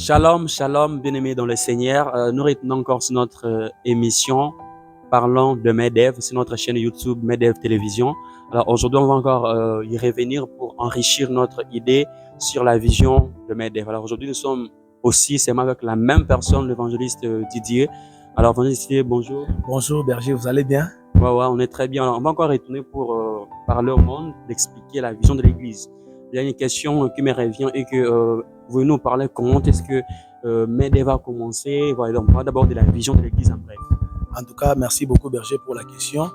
Shalom, shalom, bien-aimés dans le Seigneur. Nous retenons encore sur notre émission parlant de MEDEV, c'est notre chaîne YouTube MEDEV Télévision. Alors aujourd'hui, on va encore y revenir pour enrichir notre idée sur la vision de MEDEV. Alors aujourd'hui, nous sommes aussi seulement avec la même personne, l'évangéliste Didier. Alors évangéliste Didier, bonjour. Bonjour Berger, vous allez bien? Ouais, on est très bien. Alors, on va encore retourner pour parler au monde, d'expliquer la vision de l'Église. Il y a une question qui me revient et que vous nous parler comment est-ce que MEDEV va commencer. Voilà, donc on va d'abord de la vision de l'Église en bref. En tout cas, merci beaucoup Berger pour la question.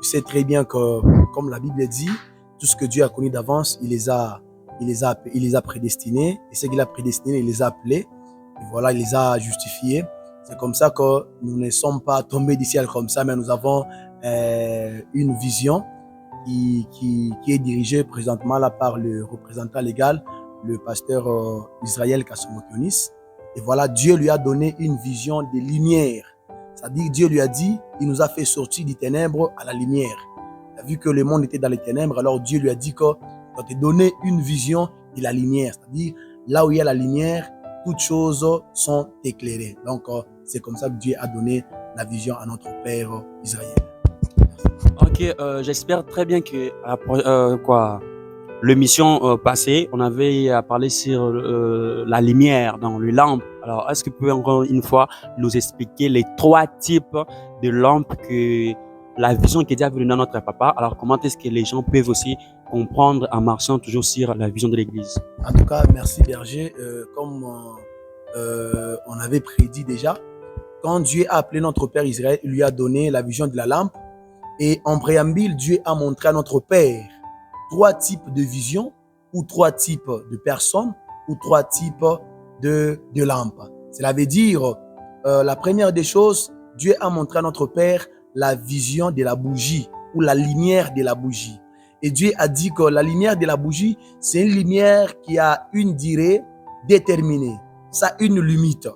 Je sais très bien que, comme la Bible dit, tout ce que Dieu a connu d'avance, il les a prédestinés. Et ce qu'il a prédestiné, il les a appelés. Et voilà, il les a justifiés. C'est comme ça que nous ne sommes pas tombés du ciel comme ça, mais nous avons une vision qui est dirigée présentement là par le représentant légal, le pasteur Israël Kassoumokionis. Et voilà, Dieu lui a donné une vision de lumière. C'est-à-dire, Dieu lui a dit, il nous a fait sortir des ténèbres à la lumière. Il a vu que le monde était dans les ténèbres, alors Dieu lui a dit qu'il va te donner une vision de la lumière. C'est-à-dire, là où il y a la lumière, toutes choses sont éclairées. Donc, c'est comme ça que Dieu a donné la vision à notre Père Israël. Ok, j'espère très bien que l'émission passée, on avait parlé sur la lumière dans les lampes. Alors, est-ce que vous pouvez encore une fois nous expliquer les trois types de lampes que la vision qui est déjà venue dans notre papa? Alors, comment est-ce que les gens peuvent aussi comprendre en marchant toujours sur la vision de l'Église? En tout cas, merci Berger. Comme on avait prédit déjà, quand Dieu a appelé notre Père Israël, il lui a donné la vision de la lampe. Et en préambule, Dieu a montré à notre Père trois types de visions ou trois types de personnes ou trois types de lampes. Cela veut dire, la première des choses, Dieu a montré à notre Père la vision de la bougie ou la lumière de la bougie. Et Dieu a dit que la lumière de la bougie, c'est une lumière qui a une durée déterminée. Ça a une limite.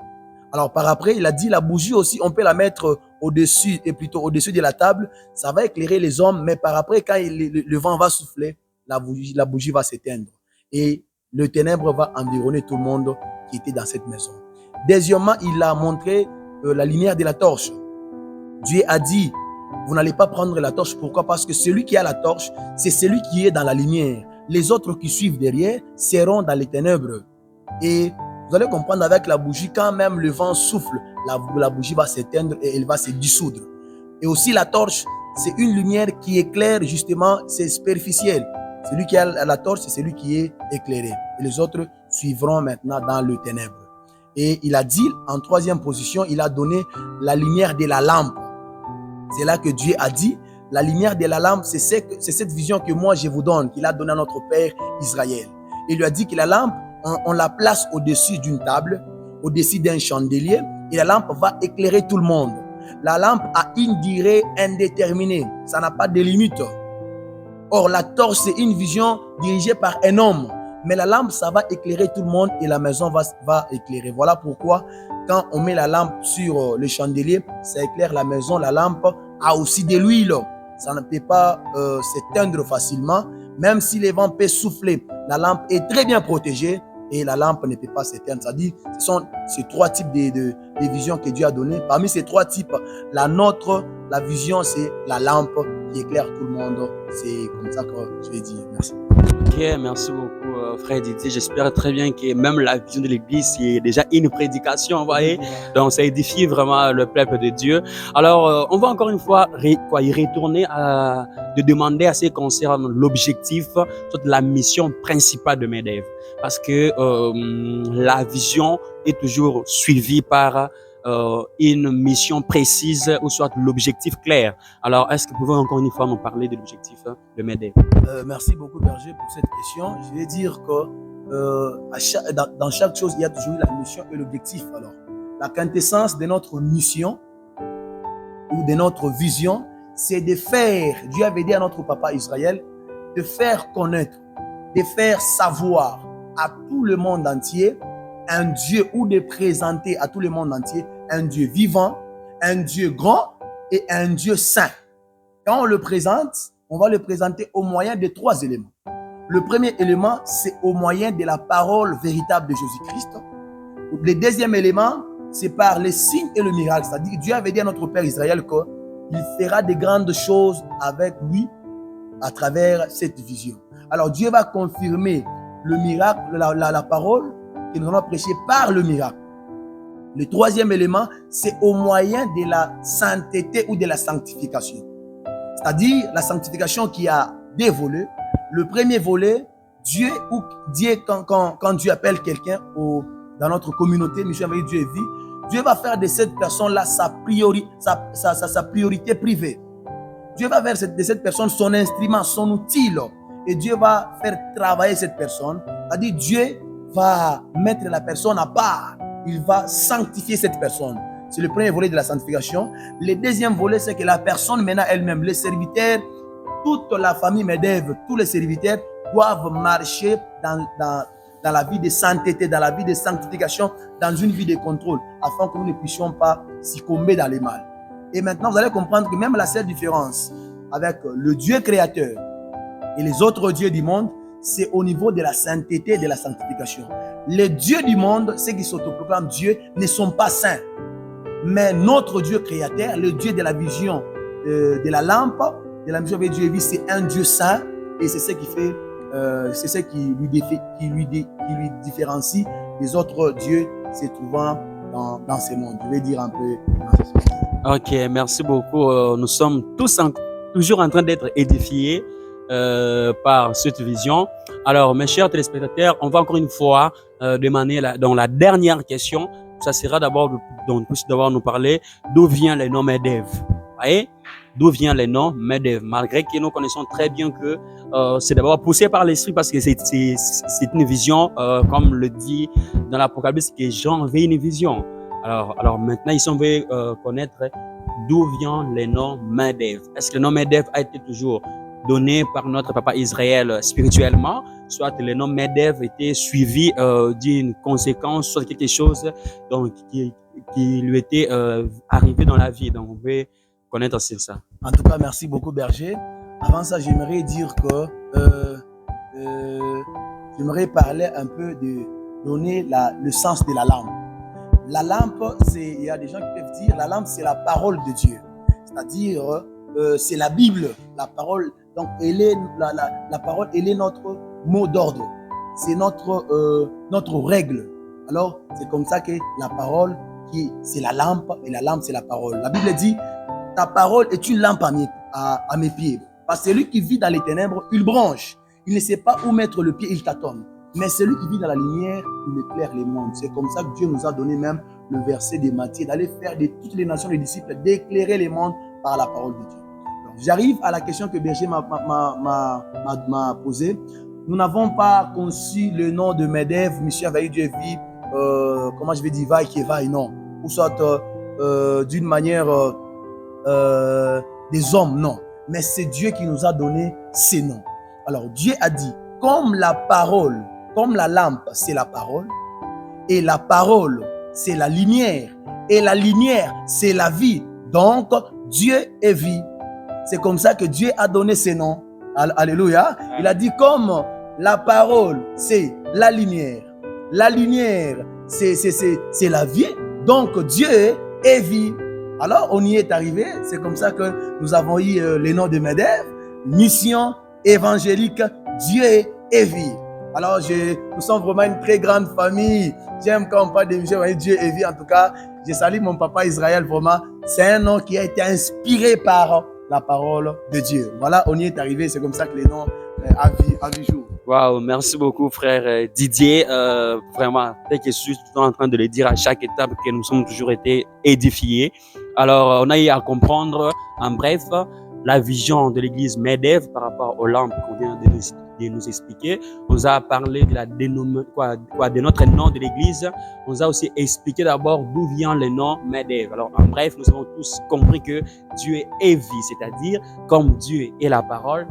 Alors par après, il a dit la bougie aussi, on peut la mettre au-dessus et plutôt au-dessus de la table. Ça va éclairer les hommes, mais par après, quand le vent va souffler, la bougie va s'éteindre. Et le ténèbre va environner tout le monde qui était dans cette maison. Deuxièmement, il a montré la lumière de la torche. Dieu a dit, vous n'allez pas prendre la torche. Pourquoi? Parce que celui qui a la torche, c'est celui qui est dans la lumière. Les autres qui suivent derrière seront dans les ténèbres. Et vous allez comprendre avec la bougie, quand même le vent souffle, la bougie va s'éteindre et elle va se dissoudre. Et aussi la torche, c'est une lumière qui éclaire justement, c'est superficiel. Celui qui a la torche, c'est celui qui est éclairé. Et les autres suivront maintenant dans le ténèbre. Et il a dit, en troisième position, il a donné la lumière de la lampe. C'est là que Dieu a dit, la lumière de la lampe, c'est cette vision que moi je vous donne, qu'il a donnée à notre Père Israël. Il lui a dit que la lampe, on la place au-dessus d'une table, au-dessus d'un chandelier, et la lampe va éclairer tout le monde. La lampe a une durée indéterminée, ça n'a pas de limite. Or, la torche, c'est une vision dirigée par un homme, mais la lampe, ça va éclairer tout le monde et la maison va éclairer. Voilà pourquoi, quand on met la lampe sur le chandelier, ça éclaire la maison. La lampe a aussi de l'huile, ça ne peut pas s'éteindre facilement, même si les vents peuvent souffler. La lampe est très bien protégée et la lampe ne peut pas s'éteindre. C'est-à-dire, ce sont ces trois types de visions que Dieu a données. Parmi ces trois types, la vision, c'est la lampe qui éclaire tout le monde. C'est comme ça que je vais dire. Merci. Ok, merci beaucoup, frère Didier. J'espère très bien que même la vision de l'Église, c'est déjà une prédication, vous voyez. Donc, ça édifie vraiment le peuple de Dieu. Alors, on va encore une fois y retourner de demander à ce qui concerne l'objectif, la mission principale de MEDEV. Parce que la vision est toujours suivie par une mission précise ou soit l'objectif clair. Alors, est-ce que vous pouvez encore une fois nous parler de l'objectif de MEDEV? Merci beaucoup Berger pour cette question. Je vais dire que dans chaque chose, il y a toujours la mission et l'objectif. Alors, la quintessence de notre mission ou de notre vision, c'est de faire, Dieu avait dit à notre papa Israël, de faire connaître, de faire savoir à tout le monde entier un Dieu, ou de présenter à tout le monde entier un Dieu vivant, un Dieu grand et un Dieu saint. Quand on le présente, on va le présenter au moyen de trois éléments. Le premier élément, c'est au moyen de la parole véritable de Jésus-Christ, Le deuxième élément, c'est par les signes et le miracle. C'est-à-dire que Dieu avait dit à notre Père Israël qu'il fera de grandes choses avec lui à travers cette vision. Alors Dieu va confirmer le miracle, la parole que nous allons prêcher par le miracle. Le troisième élément, c'est au moyen de la sainteté ou de la sanctification. C'est-à-dire la sanctification qui a deux volets. Le premier volet, Dieu, quand Dieu appelle quelqu'un dans notre communauté, Mission avec Dieu et Vie, Dieu va faire de cette personne-là sa priorité privée. Dieu va faire de cette personne son instrument, son outil. Et Dieu va faire travailler cette personne. C'est-à-dire Dieu va mettre la personne à part. Il va sanctifier cette personne. C'est le premier volet de la sanctification. Le deuxième volet, c'est que la personne maintenant elle-même, les serviteurs, toute la famille MEDEV, tous les serviteurs doivent marcher dans la vie de sainteté, dans la vie de sanctification, dans une vie de contrôle, afin que nous ne puissions pas succomber dans les mal. Et maintenant, vous allez comprendre que même la seule différence avec le Dieu créateur et les autres dieux du monde, c'est au niveau de la sainteté et de la sanctification. Les dieux du monde, ceux qui s'autoproclament Dieu, ne sont pas saints. Mais notre Dieu créateur, le Dieu de la vision de la lampe, de la mission avec Dieu et vie, c'est un Dieu saint. Et c'est ce qui fait, c'est ce qui lui différencie des autres dieux se trouvant dans ce monde. Je vais dire un peu dans ce sens. Ok, merci beaucoup. Nous sommes tous toujours en train d'être édifiés par cette vision. Alors, mes chers téléspectateurs, on va encore une fois demander dans la dernière question. Ça sera d'abord nous parler d'où vient le nom MEDEV. Voyez? D'où vient le nom MEDEV? Malgré que nous connaissons très bien que c'est d'abord poussé par l'esprit parce que c'est une vision, comme le dit dans l'Apocalypse, que Jean avait une vision. Alors maintenant, ici, on veut connaître d'où vient le nom MEDEV. Est-ce que le nom MEDEV a été toujours donné par notre papa Israël spirituellement, soit le nom MEDEV était suivi d'une conséquence, soit quelque chose donc, qui lui était arrivé dans la vie. Donc, on veut connaître sur ça. En tout cas, merci beaucoup, Berger. Avant ça, j'aimerais dire que j'aimerais parler un peu de donner le sens de la lampe. La lampe, il y a des gens qui peuvent dire, la lampe, c'est la parole de Dieu. C'est-à-dire, c'est la Bible, la parole. Donc, la parole, elle est notre mot d'ordre. C'est notre règle. Alors, c'est comme ça que la parole, c'est la lampe, et la lampe, c'est la parole. La Bible dit, ta parole est une lampe à mes pieds. Parce que celui qui vit dans les ténèbres, il branche. Il ne sait pas où mettre le pied, il tâtonne. Mais celui qui vit dans la lumière, il éclaire les mondes. C'est comme ça que Dieu nous a donné même le verset de Matthieu, d'aller faire de toutes les nations les disciples, d'éclairer les mondes par la parole de Dieu. J'arrive à la question que Berger m'a posée. Nous n'avons pas conçu le nom de MEDEV, Mission avec Dieu et Vie, comment je vais dire, vaille qui est vaille, non. Ou soit d'une manière des hommes, non. Mais c'est Dieu qui nous a donné ces noms. Alors Dieu a dit, comme la parole, comme la lampe, c'est la parole, et la parole, c'est la lumière, et la lumière, c'est la vie. Donc, Dieu est vie. C'est comme ça que Dieu a donné ses noms. Alléluia. Il a dit comme la parole, c'est la lumière. La lumière, c'est la vie. Donc, Dieu est vie. Alors, on y est arrivé. C'est comme ça que nous avons eu les noms de MEDEV. Mission évangélique, Dieu est vie. Alors, nous sommes vraiment une très grande famille. J'aime quand on parle de mission, Dieu est vie. En tout cas, je salue mon papa Israël, vraiment. C'est un nom qui a été inspiré par la parole de Dieu. Voilà, on y est arrivé. C'est comme ça que les noms à vie jour. Waouh, merci beaucoup, frère Didier. Vraiment, dès que je suis en train de le dire à chaque étape, que nous sommes toujours été édifiés. Alors, on a eu à comprendre, en bref, la vision de l'église MEDEV par rapport aux lampes qu'on vient de nous expliquer. On nous a parlé de de notre nom de l'église. On nous a aussi expliqué d'abord d'où vient le nom MEDEV. Alors, en bref, nous avons tous compris que Dieu est vie, c'est-à-dire, comme Dieu est la parole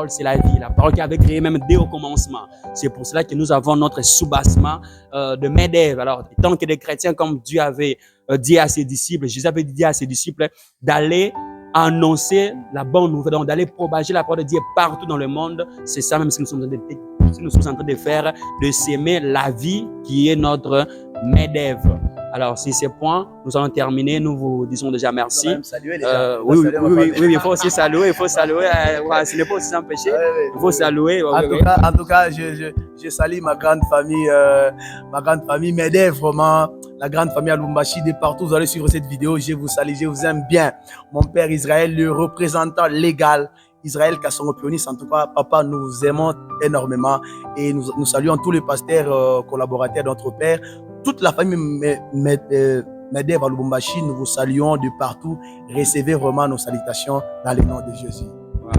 c'est la vie. La parole qui avait créé même dès au commencement. C'est pour cela que nous avons notre soubassement de MEDEV. Alors, tant que des chrétiens, comme Dieu avait dit à ses disciples, Jésus avait dit à ses disciples d'aller annoncer la bonne nouvelle, donc d'aller propager la parole de Dieu partout dans le monde. C'est ça même ce que nous sommes en train de faire, de s'aimer la vie qui est notre MEDEV. Alors, sur ces points, nous allons terminer. Nous vous disons déjà merci. Oui, il faut aussi saluer. Il faut saluer. Ce n'est pas aussi sans péché. Il faut saluer. En tout cas, je salue ma grande famille MEDEV, vraiment. La grande famille à Lubumbashi, de partout, vous allez suivre cette vidéo. Je vous salue, je vous aime bien. Mon père Israël, le représentant légal. Israël Kassongo Pionis, en tout cas, papa, nous vous aimons énormément et nous saluons tous les pasteurs collaborateurs de notre père. Toute la famille MEDEV à Lubumbashi, nous vous saluons de partout. Recevez vraiment nos salutations dans le nom de Jésus. Wow.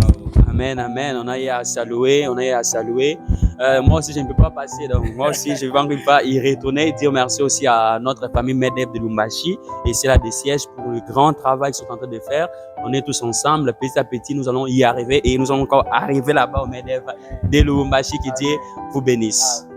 Amen, amen. On a eu à saluer, moi aussi, je ne peux pas passer. Donc, moi aussi, je ne vais pas y retourner. Dire merci aussi à notre famille MEDEV de Lubumbashi. Et c'est là des sièges pour le grand travail qu'ils sont en train de faire. On est tous ensemble. Petit à petit, nous allons y arriver. Et nous allons encore arriver là-bas au MEDEV de Lubumbashi. Que Dieu vous bénisse.